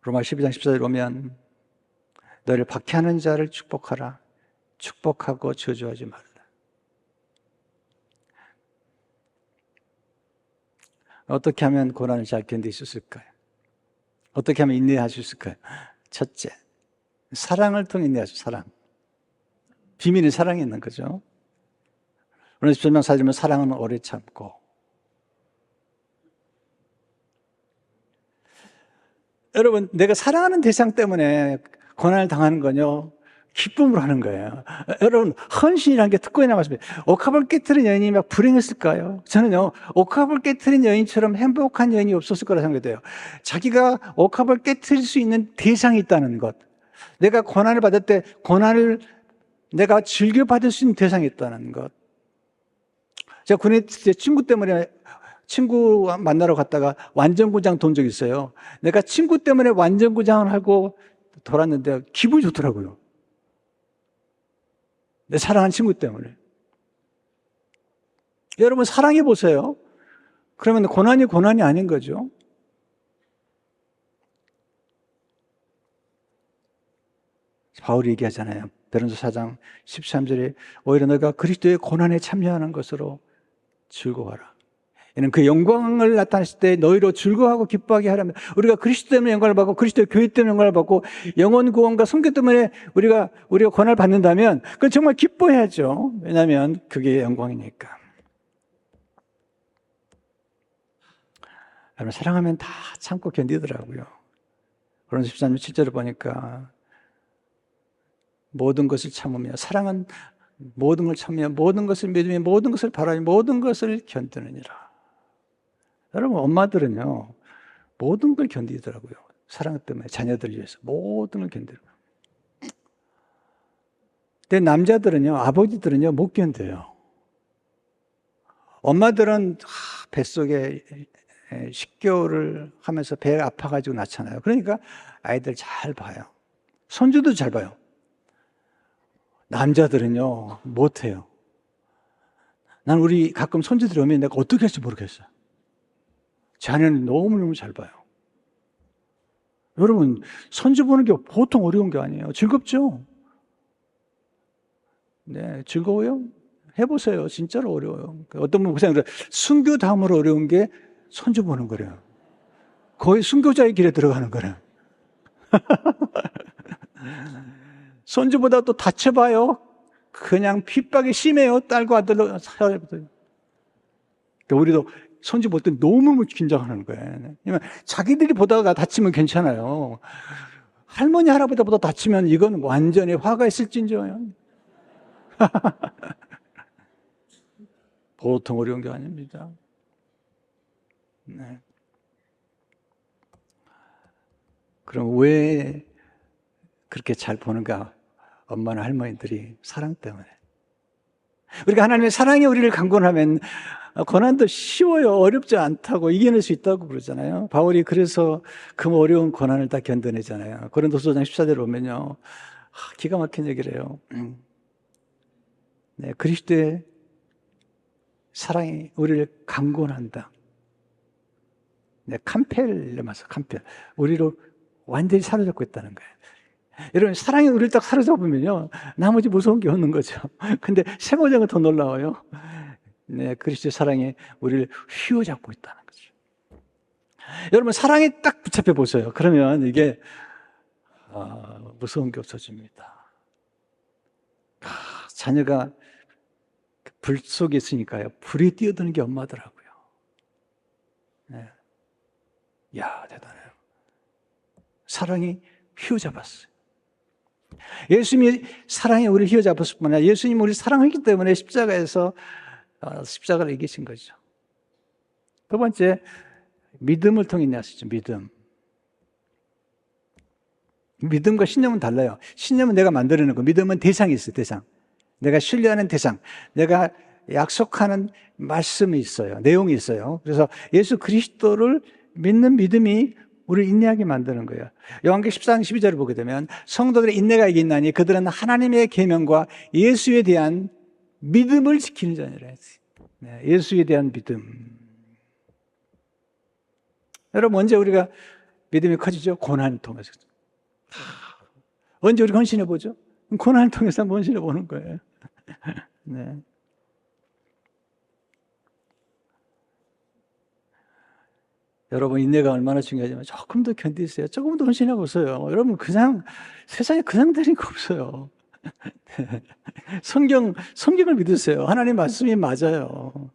로마 12장 14절 보면 너를 박해하는 자를 축복하라. 축복하고 저주하지 말라. 어떻게 하면 고난을 잘 견딜 수 있을까요? 어떻게 하면 인내할 수 있을까요? 첫째, 사랑을 통해 인내하죠. 사랑. 비밀은 사랑에 있는 거죠. 오늘 설명 살리면 사랑은 오래 참고. 여러분, 내가 사랑하는 대상 때문에 고난을 당하는 건요, 기쁨으로 하는 거예요. 여러분, 헌신이라는 게 특권이 남았습니다. 옥합을 깨트린 여인이 막 불행했을까요? 저는요, 옥합을 깨트린 여인처럼 행복한 여인이 없었을 거라 생각돼요. 자기가 옥합을 깨트릴 수 있는 대상이 있다는 것. 내가 고난을 받을 때 고난을 내가 즐겨받을 수 있는 대상이 있다는 것. 제가 군에 제 친구 때문에 친구 만나러 갔다가 완전구장 돈 적이 있어요. 내가 친구 때문에 완전구장을 하고 돌았는데 기분이 좋더라고요. 내 사랑하는 친구 때문에. 여러분 사랑해 보세요. 그러면 고난이 아닌 거죠. 바울이 얘기하잖아요. 베드로서 4장 13절에 오히려 너가 그리스도의 고난에 참여하는 것으로 즐거워하라. 이는 그 영광을 나타냈을 때 너희로 즐거워하고 기뻐하게 하려면 우리가 그리스도 때문에 영광을 받고 그리스도의 교회 때문에 영광을 받고 영혼 구원과 선교 때문에 우리가 고난을 받는다면 그건 정말 기뻐해야죠. 왜냐하면 그게 영광이니까. 여러분 사랑하면 다 참고 견디더라고요. 고린도서 13장 7절을 보니까 모든 것을 참으며 사랑은 모든 걸 참으며 모든 것을 믿으며 모든 것을 바라며 모든 것을 견디느니라. 여러분 엄마들은요 모든 걸 견디더라고요. 사랑 때문에 자녀들 위해서 모든 걸 견디는 거예요. 근데 남자들은요 아버지들은요 못 견뎌요. 엄마들은 뱃속에 10개월을 하면서 배 아파가지고 낳잖아요. 그러니까 아이들 잘 봐요. 손주도 잘 봐요. 남자들은요 못해요. 난 우리 가끔 손주들이 오면 내가 어떻게 할지 모르겠어요. 자녀는 너무너무 잘 봐요. 여러분 손주 보는 게 보통 어려운 게 아니에요. 즐겁죠? 네, 즐거워요? 해보세요. 진짜로 어려워요. 어떤 분 보세요. 순교 다음으로 어려운 게 손주 보는 거래요. 거의 순교자의 길에 들어가는 거래요. 손주보다 또 다쳐봐요. 그냥 핍박이 심해요. 딸과 아들로 살아보세요. 우리도 손주 볼 때 너무 긴장하는 거예요. 자기들이 보다가 다치면 괜찮아요. 할머니, 할아버지보다 다치면 이건 완전히 화가 있을진저요. 보통 어려운 게 아닙니다. 네. 그럼 왜 그렇게 잘 보는가? 엄마나 할머니들이 사랑 때문에. 우리가 하나님의 사랑이 우리를 강권하면 고난도 쉬워요. 어렵지 않다고 이겨낼 수 있다고 그러잖아요. 바울이 그래서 그 어려운 고난을 다 견뎌내잖아요. 고린도서 5장 14절에 보면요. 기가 막힌 얘기를 해요. 네, 그리스도의 사랑이 우리를 강권한다. 네, 캄펠레마서 캄펠. 우리로 완전히 사로잡고 있다는 거예요. 여러분 사랑이 우리를 딱 사로잡으면요 나머지 무서운 게 없는 거죠. 근데 생오장은 더 놀라워요. 네, 그리스도의 사랑이 우리를 휘어잡고 있다는 거죠. 여러분 사랑에 딱 붙잡혀 보세요. 그러면 이게 무서운 게 없어집니다. 자녀가 불 속에 있으니까요. 불이 뛰어드는 게 엄마더라고요. 네. 야, 대단해요. 사랑이 휘어잡았어요. 예수님이 사랑이 우리를 휘어잡았을 뿐 아니라 예수님이 우리를 사랑했기 때문에 십자가에서 십자가를 이기신 거죠. 두 번째, 믿음을 통해 인내하시죠. 믿음. 믿음과 신념은 달라요. 신념은 내가 만들어내는 거. 믿음은 대상이 있어요. 대상. 내가 신뢰하는 대상. 내가 약속하는 말씀이 있어요. 내용이 있어요. 그래서 예수 그리스도를 믿는 믿음이 우리를 인내하게 만드는 거예요. 요한계시록 14장 12절을 보게 되면 성도들의 인내가 이긴나니 그들은 하나님의 계명과 예수에 대한 믿음을 지키는 자니라 했어요. 네, 예수에 대한 믿음. 여러분, 언제 우리가 믿음이 커지죠? 고난을 통해서. 언제 우리가 헌신해 보죠? 고난을 통해서 헌신해 보는 거예요. 네. 여러분, 인내가 얼마나 중요하지만 조금 더 견디세요. 조금 더 헌신해 보세요. 여러분, 그냥 세상에 그냥 되는 거 없어요. 성경을 믿으세요. 하나님 말씀이 맞아요.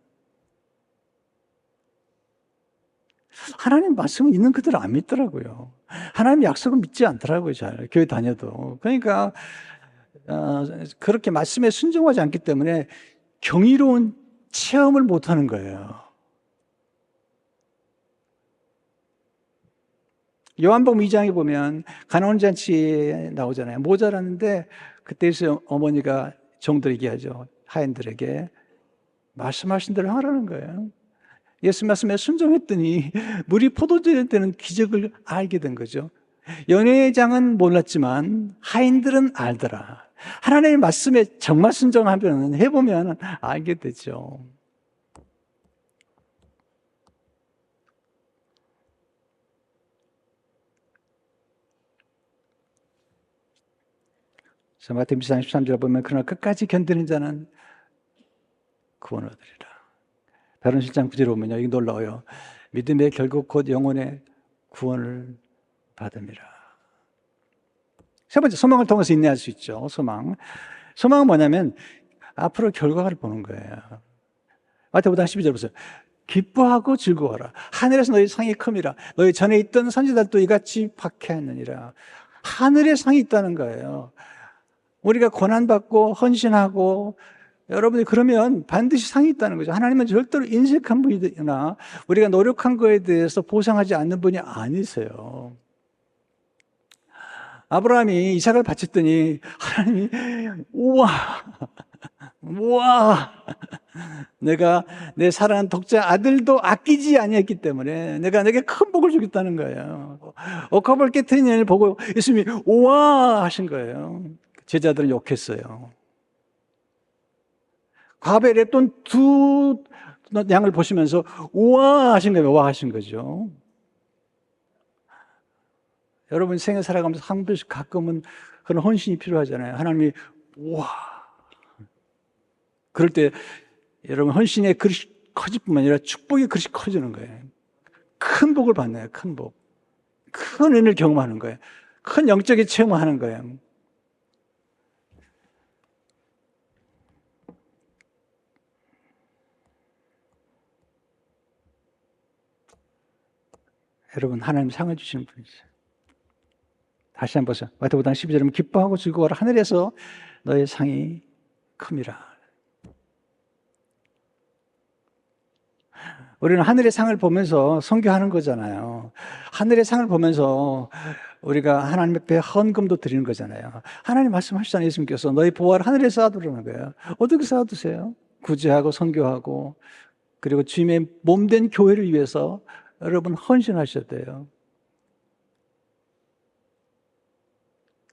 하나님 말씀은 있는 그대로 안 믿더라고요. 하나님 약속은 믿지 않더라고요. 잘 교회 다녀도. 그러니까 그렇게 말씀에 순종하지 않기 때문에 경이로운 체험을 못하는 거예요. 요한복음 2장에 보면 가나온 잔치에 나오잖아요. 모자랐는데 그때에서 어머니가 종들에게 하죠. 하인들에게 말씀하신 대로 하라는 거예요. 예수 말씀에 순종했더니 물이 포도주가 되는 기적을 알게 된 거죠. 연회장은 몰랐지만 하인들은 알더라. 하나님의 말씀에 정말 순종하면 해보면 알게 되죠. 마태복음 2장 13절 보면 그러나 끝까지 견디는 자는 구원을 얻으리라. 베드로전서 1장 9절에 보면요, 이게 놀라워요. 믿음의 결국 곧 영혼의 구원을 받음이라. 세 번째, 소망을 통해서 인내할 수 있죠. 소망은 뭐냐면 앞으로 결과를 보는 거예요. 마태복음 12절 보세요. 기뻐하고 즐거워라. 하늘에서 너희 상이 큼이라. 너희 전에 있던 선지자들도 이같이 박해하느니라. 하늘에 상이 있다는 거예요. 우리가 고난받고 헌신하고 여러분이 그러면 반드시 상이 있다는 거죠. 하나님은 절대로 인색한 분이나 우리가 노력한 거에 대해서 보상하지 않는 분이 아니세요. 아브라함이 이삭을 바쳤더니 하나님이 우와 내가 내 사랑하는 독자 아들도 아끼지 아니했기 때문에 내가 내게 큰 복을 주겠다는 거예요. 옥합을 깨트린 년을 보고 예수님이 우와 하신 거예요. 제자들은 욕했어요. 과부에 돈 두 양을 보시면서 우와 하신 거예요. 우와 하신 거죠. 여러분 생애 살아가면서 한 번씩 가끔은 그런 헌신이 필요하잖아요. 하나님이 우와. 그럴 때 여러분 헌신의 그릇이 커질 뿐만 아니라 축복의 그릇이 커지는 거예요. 큰 복을 받나요? 큰 복. 큰 은혜를 경험하는 거예요. 큰 영적인 체험을 하는 거예요. 여러분 하나님 상을 주시는 분이세요. 다시 한번 보세요. 마태복음 12절에 기뻐하고 즐거워라. 하늘에서 너의 상이 큼이라. 우리는 하늘의 상을 보면서 선교하는 거잖아요. 하늘의 상을 보면서 우리가 하나님 앞에 헌금도 드리는 거잖아요. 하나님 말씀하시잖아요. 예수님께서 너희 보화를 하늘에 쌓아두라는 거예요. 어떻게 쌓아두세요? 구제하고 선교하고 그리고 주님의 몸된 교회를 위해서 여러분 헌신하셔야 돼요.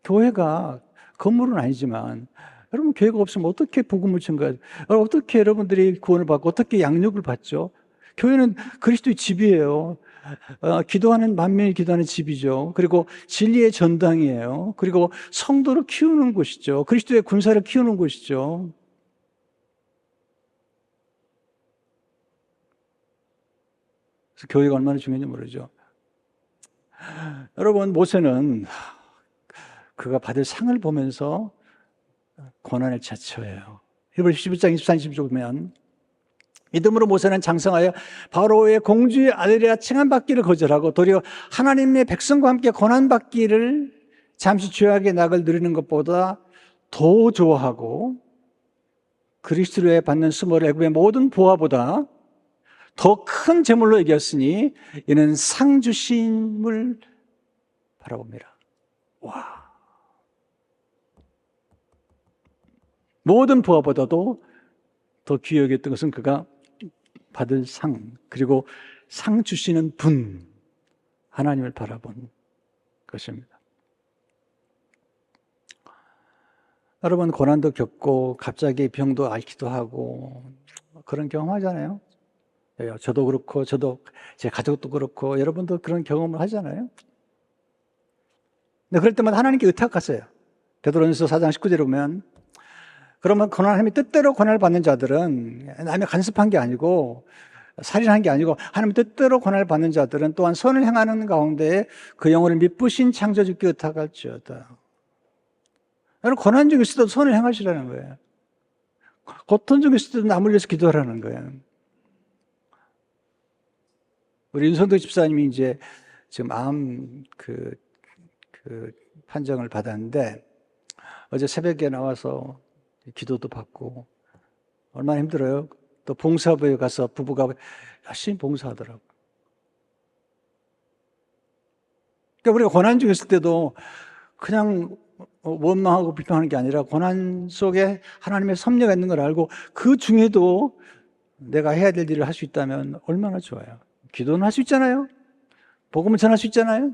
교회가 건물은 아니지만 여러분 교회가 없으면 어떻게 복음을 전가하죠? 어떻게 여러분들이 구원을 받고 어떻게 양육을 받죠? 교회는 그리스도의 집이에요. 기도하는 만민이 기도하는 집이죠. 그리고 진리의 전당이에요. 그리고 성도를 키우는 곳이죠. 그리스도의 군사를 키우는 곳이죠. 그래서 교회가 얼마나 중요한지 모르죠. 여러분 모세는 그가 받을 상을 보면서 고난을 자처해요. 히브리 11장 24, 25 보면 믿음으로 모세는 장성하여 바로의 공주의 아들이라 칭함받기를 거절하고 도리어 하나님의 백성과 함께 고난받기를 잠시 죄악의 낙을 누리는 것보다 더 좋아하고 그리스도에 받는 수모를 애굽의 모든 보화보다 더 큰 재물로 여겼으니 이는 상 주심을 바라봅니다. 와, 모든 보화보다도 더 귀히 여겼던 것은 그가 받을 상, 그리고 상 주시는 분, 하나님을 바라본 것입니다. 여러분, 고난도 겪고 갑자기 병도 앓기도 하고 그런 경험하잖아요. 저도 그렇고 제 가족도 그렇고 여러분도 그런 경험을 하잖아요. 근데 그럴 때마다 하나님께 의탁하세요. 베드로전서 4장 19절에 보면 그러면 하나님의 뜻대로 고난을 받는 자들은 남이 간섭한 게 아니고 살인한 게 아니고 하나님의 뜻대로 고난을 받는 자들은 또한 선을 행하는 가운데 그 영혼을 미쁘신 창조주께 의탁할지어다. 여러분, 고난 중에 있어도 선을 행하시라는 거예요. 고통 중에 있어도 남을 위해서 기도하라는 거예요. 우리 윤성도 집사님이 이제 지금 암 판정을 받았는데 어제 새벽에 나와서 기도도 받고 얼마나 힘들어요. 또 봉사부에 가서 부부가 열심히 봉사하더라고요. 그러니까 우리가 고난 중에 있을 때도 그냥 원망하고 비판하는 게 아니라 고난 속에 하나님의 섭리가 있는 걸 알고 그 중에도 내가 해야 될 일을 할 수 있다면 얼마나 좋아요. 기도는 할 수 있잖아요. 복음을 전할 수 있잖아요.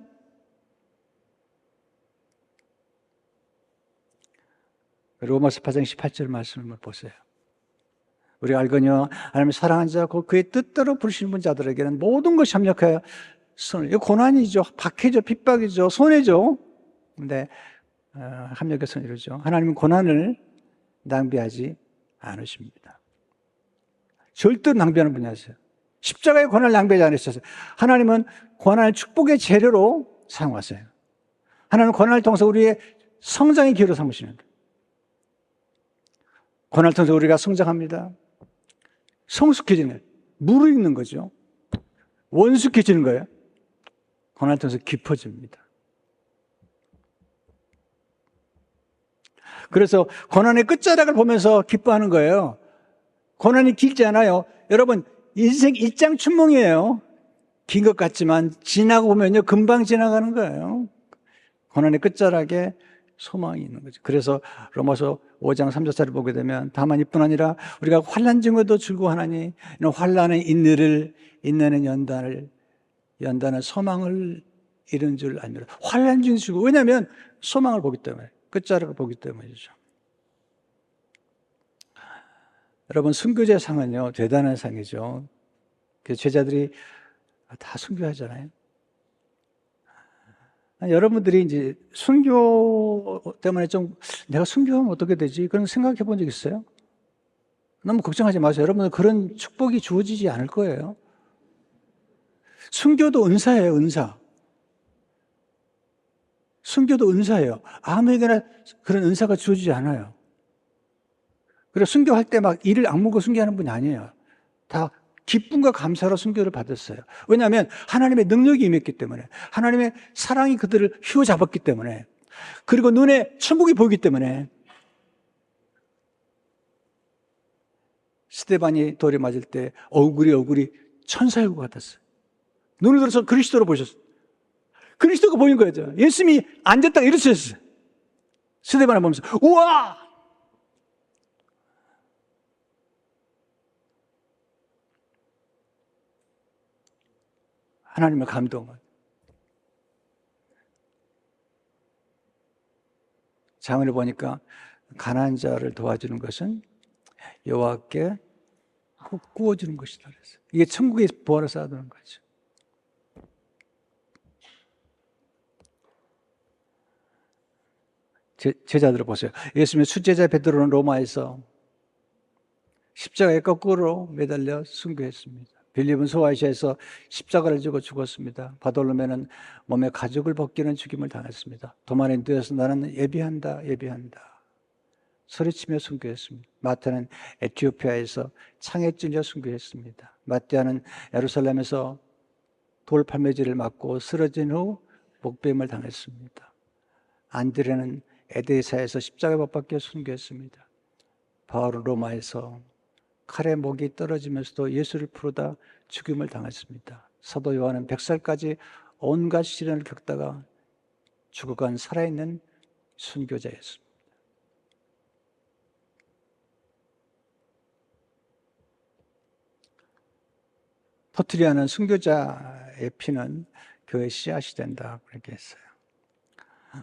로마서 8장 18절 말씀을 보세요. 우리가 알거니와 하나님을 사랑하는 자 곧 그의 뜻대로 부르시는 분 자들에게는 모든 것이 협력하여 선을, 이거 고난이죠. 박해죠. 핍박이죠. 손해죠. 근데 합력해서 이러죠. 하나님은 고난을 낭비하지 않으십니다. 절대로 낭비하는 분이 아니세요. 십자가의 고난을 낭비하지 않으셨어요. 하나님은 고난을 축복의 재료로 사용하세요. 하나님은 고난을 통해서 우리의 성장의 기회로 삼으시는 거예요. 고난을 통해서 우리가 성장합니다. 성숙해지는 거예요. 무르익는 거죠. 원숙해지는 거예요. 고난을 통해서 깊어집니다. 그래서 고난의 끝자락을 보면서 기뻐하는 거예요. 고난이 길지 않아요. 여러분, 인생 일장춘몽이에요. 긴 것 같지만 지나고 보면요, 금방 지나가는 거예요. 고난의 끝자락에 소망이 있는 거죠. 그래서 로마서 5장 3절을 보게 되면 다만 이뿐 아니라 우리가 환난 중에도 즐거워하나니 이는 환난의 인내는 연단은 소망을 이룬 줄 압니다. 환난 중에 즐거워. 왜냐하면 소망을 보기 때문에, 끝자락을 보기 때문이죠. 여러분, 순교자 상은요, 대단한 상이죠. 그래서 제자들이 다 순교하잖아요. 여러분들이 이제 순교 때문에 좀 내가 순교하면 어떻게 되지? 그런 생각해 본 적 있어요? 너무 걱정하지 마세요. 여러분들 그런 축복이 주어지지 않을 거예요. 순교도 은사예요, 은사. 순교도 은사예요. 아무에게나 그런 은사가 주어지지 않아요. 그래서 순교할 때 막 이를 악물고 순교하는 분이 아니에요. 다 기쁨과 감사로 순교를 받았어요. 왜냐하면 하나님의 능력이 임했기 때문에, 하나님의 사랑이 그들을 휘어잡았기 때문에, 그리고 눈에 천국이 보이기 때문에. 스데반이 돌에 맞을 때 얼굴이 천사의 얼굴 같았어요. 눈을 들어서 그리스도로 보셨어요. 그리스도가 보인 거죠. 예수님이 앉았다가 일어섰어요. 스데반을 보면서 우와! 하나님의 감동은. 장을 보니까 가난한 자를 도와주는 것은 여호와께 구워주는 것이다 그랬어요. 이게 천국의 보화를 쌓아두는 거죠. 제자들을 보세요. 예수님의 수제자 베드로는 로마에서 십자가에 거꾸로 매달려 순교했습니다. 빌립은 소아시아에서 십자가를 지고 죽었습니다. 바돌로메는 몸에 가죽을 벗기는 죽임을 당했습니다. 도마에 누워서 나는 예비한다. 소리치며 순교했습니다. 마태는 에티오피아에서 창에 찔려 순교했습니다. 마띠아는 예루살렘에서 돌팔매질을 맞고 쓰러진 후 목배임을 당했습니다. 안드레는 에데사에서 십자가에 못 박혀 순교했습니다. 바울은 로마에서 칼에 목이 떨어지면서도 예수를 부르다 죽임을 당했습니다. 사도 요한은 100살까지 온갖 시련을 겪다가 죽어간 살아있는 순교자였습니다. 터트리아는 순교자의 피는 교회의 씨앗이 된다 그렇게 했어요.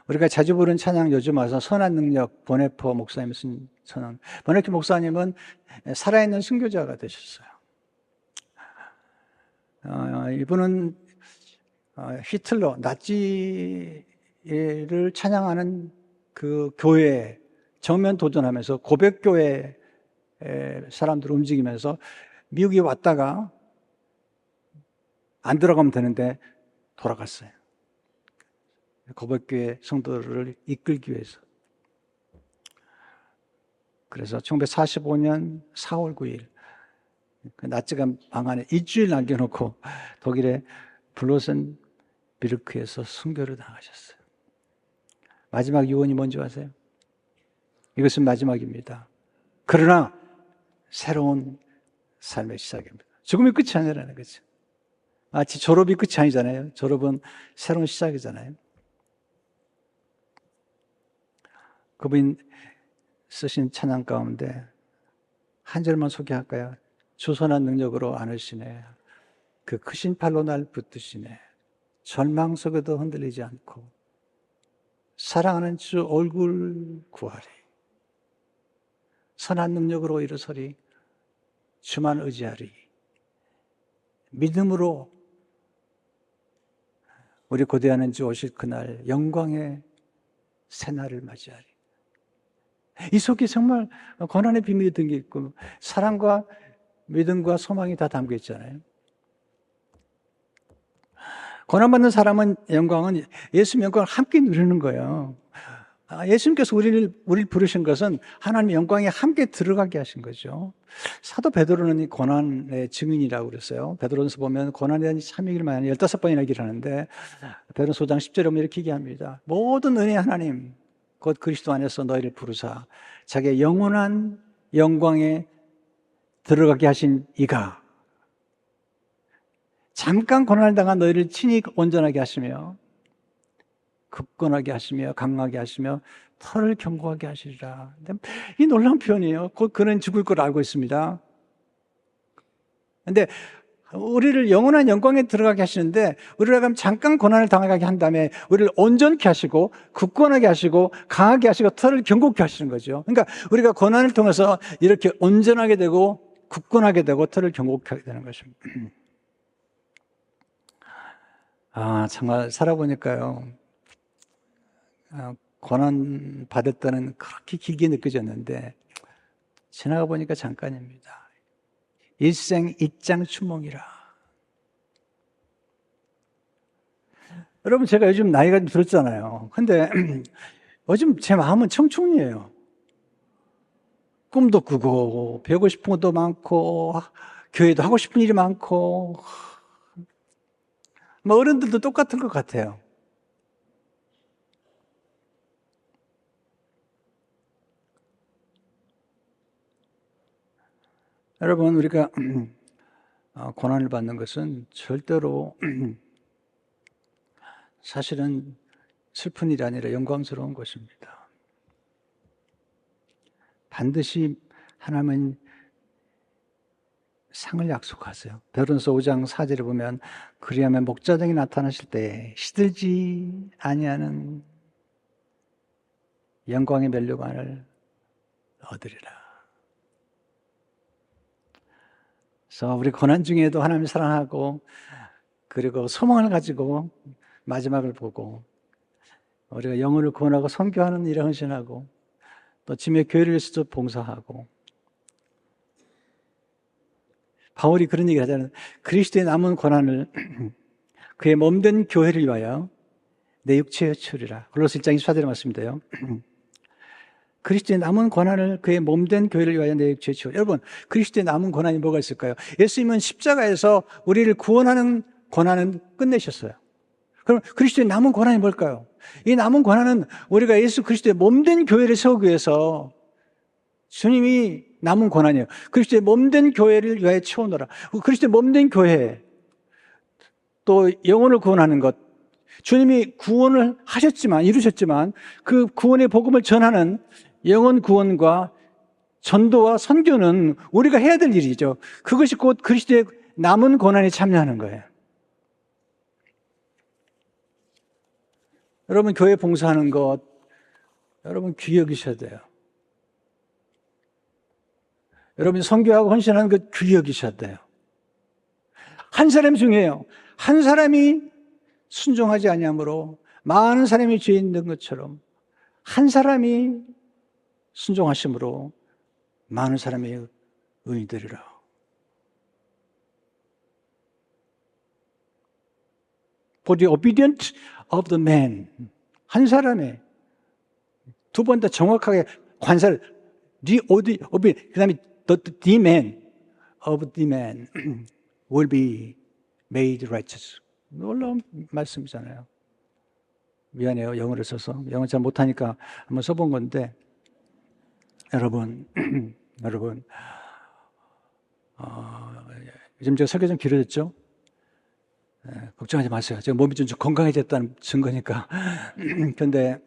우리가 자주 부르는 찬양 요즘 와서 선한 능력 보네포 목사님 쓴 찬양. 보네포 목사님은 살아있는 순교자가 되셨어요. 이분은 히틀러 나치를 찬양하는 그 교회에 정면 도전하면서 고백교회 사람들을 움직이면서 미국에 왔다가 안 들어가면 되는데 돌아갔어요. 고백교회 성도를 이끌기 위해서. 그래서 1945년 4월 9일 그 나치가 방 안에 일주일 남겨놓고 독일의 블로센비르크에서 순교를 당하셨어요. 마지막 유언이 뭔지 아세요? 이것은 마지막입니다. 그러나 새로운 삶의 시작입니다. 죽음이 끝이 아니라는 거죠. 마치 졸업이 끝이 아니잖아요. 졸업은 새로운 시작이잖아요. 그분 쓰신 찬양 가운데 한 절만 소개할까요? 주선한 능력으로 안으시네. 그 크신 팔로 날 붙드시네. 절망 속에도 흔들리지 않고 사랑하는 주 얼굴 구하리. 선한 능력으로 일어서리. 주만 의지하리. 믿음으로 우리 고대하는 주 오실 그날 영광의 새날을 맞이하리. 이 속에 정말 고난의 비밀이 담겨 있고 사랑과 믿음과 소망이 다 담겨 있잖아요. 고난받는 사람은 영광은 예수님 영광을 함께 누리는 거예요. 예수님께서 우리를 부르신 것은 하나님의 영광에 함께 들어가게 하신 거죠. 사도 베드로는 이 고난의 증인이라고 그랬어요. 베드로전서 보면 고난에 대한 참여기를 많이 15번이나 얘기를 하는데 베드로전서 5장 10절에 보면 이렇게 얘기합니다. 모든 은혜의 하나님 곧 그리스도 안에서 너희를 부르사 자기의 영원한 영광에 들어가게 하신 이가 잠깐 고난을 당한 너희를 친히 온전하게 하시며 굳건하게 하시며 강하게 하시며 털을 견고하게 하시리라. 이 놀라운 표현이에요. 곧 그는 죽을 걸 알고 있습니다. 그런데 우리를 영원한 영광에 들어가게 하시는데 우리가 그럼 잠깐 고난을 당하게 한 다음에 우리를 온전케 하시고 굳건하게 하시고 강하게 하시고 털을 견고케 하시는 거죠. 그러니까 우리가 고난을 통해서 이렇게 온전하게 되고 굳건하게 되고 털을 견고케 하게 되는 것입니다. 정말 살아보니까요. 고난 받을 때는 그렇게 길게 느껴졌는데 지나가 보니까 잠깐입니다. 일생 일장춘몽이라. 여러분 제가 요즘 나이가 좀 들었잖아요. 근데 요즘 제 마음은 청춘이에요. 꿈도 꾸고 배우고 싶은 것도 많고 교회도 하고 싶은 일이 많고 뭐 어른들도 똑같은 것 같아요. 여러분 우리가 고난을 받는 것은 절대로 사실은 슬픈 일이 아니라 영광스러운 것입니다. 반드시 하나님은 상을 약속하세요. 베드로전서 5장 4절에 보면 그리하면 목자장이 나타나실 때 시들지 아니하는 영광의 면류관을 얻으리라. 그래서 우리 고난 중에도 하나님을 사랑하고 그리고 소망을 가지고 마지막을 보고 우리가 영혼을 구원하고 선교하는 일에 헌신하고 또 짐의 교회를 위해서도 봉사하고 바울이 그런 얘기를 하잖아요. 그리스도의 남은 고난을 그의 몸된 교회를 위하여 내 육체에 치우리라. 골로새 1장 24절에 말씀인데요. 그리스도의 남은 권한을 그의 몸된 교회를 위하여 내게 제치고. 여러분, 그리스도의 남은 권한이 뭐가 있을까요? 예수님은 십자가에서 우리를 구원하는 권한은 끝내셨어요. 그럼 그리스도의 남은 권한이 뭘까요? 이 남은 권한은 우리가 예수 그리스도의 몸된 교회를 세우기 위해서 주님이 남은 권한이에요. 그리스도의 몸된 교회를 위하여 채우노라. 그리스도의 몸된 교회, 또 영혼을 구원하는 것, 주님이 구원을 하셨지만, 이루셨지만 그 구원의 복음을 전하는 영혼 구원과 전도와 선교는 우리가 해야 될 일이죠. 그것이 곧 그리스도의 남은 권한에 참여하는 거예요. 여러분, 교회 봉사하는 것, 여러분 귀히 여기셔야 돼요. 여러분, 선교하고 헌신하는 것 귀히 여기셔야 돼요. 한 사람 중에요. 한 사람이 순종하지 아니함으로 많은 사람이 죄 있는 것처럼 한 사람이 순종하심으로 많은 사람이 의인이 되리라. For the obedience of the man. 한 사람의 두 번 더 정확하게 관사를 그 다음에 the man of the man will be made righteous. 놀라운 말씀이잖아요. 미안해요. 영어를 써서. 영어 잘 못하니까 한번 써본 건데, 여러분, 요즘 제가 설교 좀 길어졌죠? 걱정하지 마세요. 제가 몸이 좀 건강해졌다는 증거니까. 그런데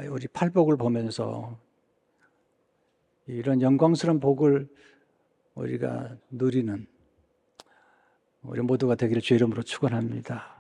우리 팔복을 보면서 이런 영광스러운 복을 우리가 누리는 우리 모두가 되기를 주의 이름으로 축원합니다.